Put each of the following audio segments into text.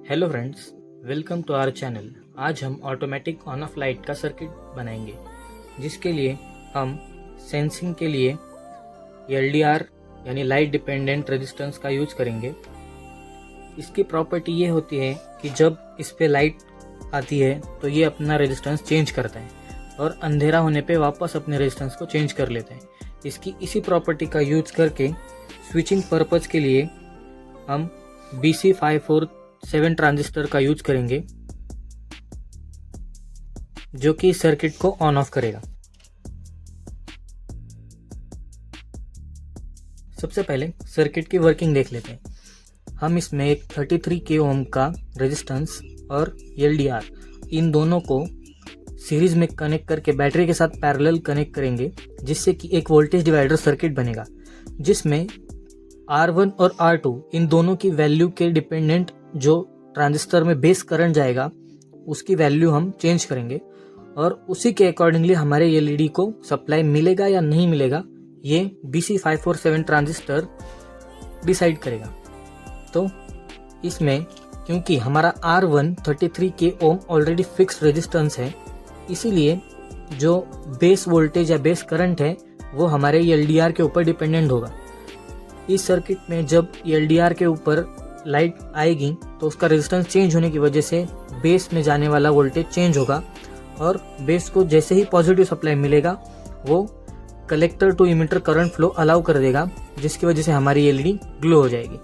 Hello friends, welcome to our channel. आज हम automatic on off light का circuit बनाएंगे, जिसके लिए हम सेंसिंग के लिए LDR यानी लाइट डिपेंडेंट रेजिस्टेंस का यूज करेंगे। इसकी प्रॉपर्टी ये होती है कि जब इस पे लाइट आती है तो ये अपना रेजिस्टेंस चेंज करता है और अंधेरा होने पे वापस अपने रेजिस्टेंस को चेंज कर लेता है। इसी प्रॉपर्टी का यूज करके स्विचिंग पर्पज़ के लिए हम BC547 ट्रांजिस्टर का यूज करेंगे, जो कि सर्किट को ऑन ऑफ करेगा। सबसे पहले सर्किट की वर्किंग देख लेते हैं। हम इसमें एक 33 k ओम का रेजिस्टेंस और LDR इन दोनों को सीरीज में कनेक्ट करके बैटरी के साथ पैरेलल कनेक्ट करेंगे, जिससे कि एक वोल्टेज डिवाइडर सर्किट बनेगा, जिसमें R1 और R2 इन दोनों की वैल्यू के डिपेंडेंट जो ट्रांजिस्टर में बेस करंट जाएगा उसकी वैल्यू हम चेंज करेंगे और उसी के अकॉर्डिंगली हमारे LED को सप्लाई मिलेगा या नहीं मिलेगा ये BC547 ट्रांजिस्टर डिसाइड करेगा। तो इसमें क्योंकि हमारा R1 33 k ओम ऑलरेडी फिक्स्ड रेजिस्टेंस है, इसीलिए जो बेस वोल्टेज या बेस करंट है वो हमारे LDR के ऊपर डिपेंडेंट होगा। इस सर्किट में जब LDR के ऊपर लाइट आएगी तो उसका रेजिस्टेंस चेंज होने की वजह से बेस में जाने वाला वोल्टेज चेंज होगा और बेस को जैसे ही पॉजिटिव सप्लाई मिलेगा वो collector to emitter current flow allow कर देगा, जिसकी वजह से हमारी LED ग्लो हो जाएगी।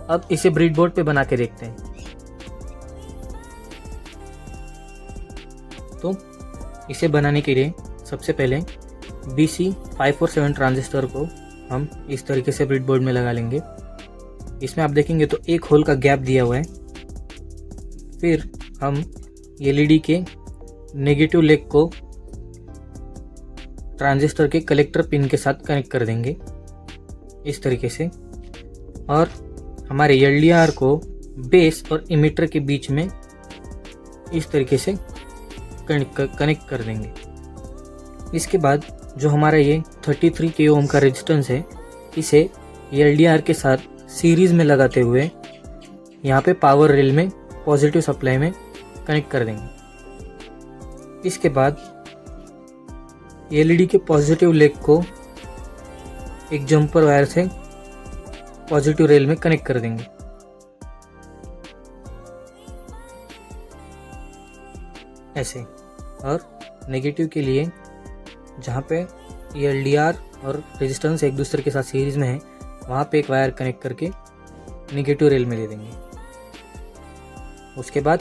अब इसे ब्रेडबोर्ड पे बना के देखते हैं। तो इसे बनाने के लिए सबसे पहले BC547 ट्रांजिस्टर को हम इस तरीके से ब्रेडबोर्ड में लगा लेंगे। इसमें आप देखेंगे तो एक होल का गैप दिया हुआ है। फिर हम LED के नेगेटिव लेग को ट्रांजिस्टर के कलेक्टर पिन के साथ कनेक्ट कर देंगे इस तरीके से, और हमारे LDR को बेस और इमिटर के बीच में इस तरीके से कनेक्ट कर देंगे। इसके बाद जो हमारा ये 33 k ओम का रेजिस्टेंस है, इसे LDR के साथ सीरीज में लगाते हुए यहाँ पे पावर रेल में पॉजिटिव सप्लाई में कनेक्ट कर देंगे। इसके बाद LED के पॉजिटिव लेग को एक जंपर वायर से पॉजिटिव रेल में कनेक्ट कर देंगे। ऐसे, और नेगेटिव के लिए जहाँ पे LDR और रेजिस्टेंस एक दूसरे के साथ सीरीज में है वहाँ पे एक वायर कनेक्ट करके नेगेटिव रेल में दे देंगे। उसके बाद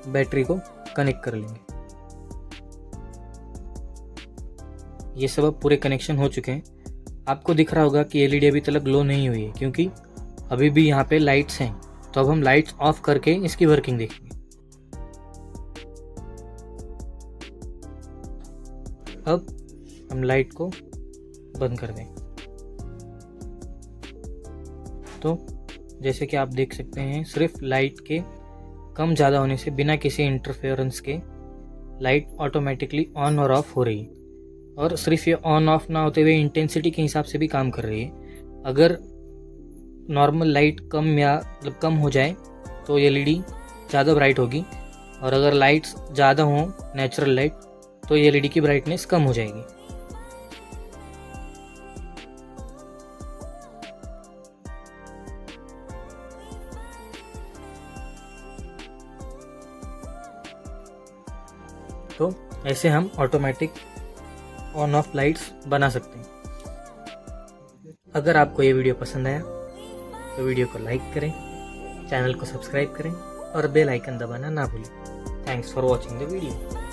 बैटरी को कनेक्ट कर लेंगे। ये सब पूरे कनेक्शन हो चुके हैं। आपको दिख रहा होगा कि LED अभी तक ग्लो नहीं हुई है, क्योंकि अभी भी यहाँ पे लाइट्स हैं। तो अब हम लाइट्स ऑफ करके इसकी वर्किंग देखेंगे। अब हम लाइट को बंद कर दें। तो जैसे कि आप देख सकते हैं, सिर्फ लाइट के कम ज़्यादा होने से बिना किसी इंटरफेरेंस के लाइट ऑटोमेटिकली ऑन और ऑफ हो रही है, और सिर्फ ये ऑन ऑफ ना होते हुए इंटेंसिटी के हिसाब से भी काम कर रही है। अगर नॉर्मल लाइट कम हो जाए तो LED ज़्यादा ब्राइट होगी, और अगर लाइट्स ज़्यादा हों नेचुरल लाइट तो LED की ब्राइटनेस कम हो जाएगी। तो ऐसे हम ऑटोमेटिक ऑन ऑफ लाइट्स बना सकते हैं। अगर आपको ये वीडियो पसंद आया तो वीडियो को लाइक करें, चैनल को सब्सक्राइब करें और बेल आइकन दबाना ना भूलें। Thanks for watching the video.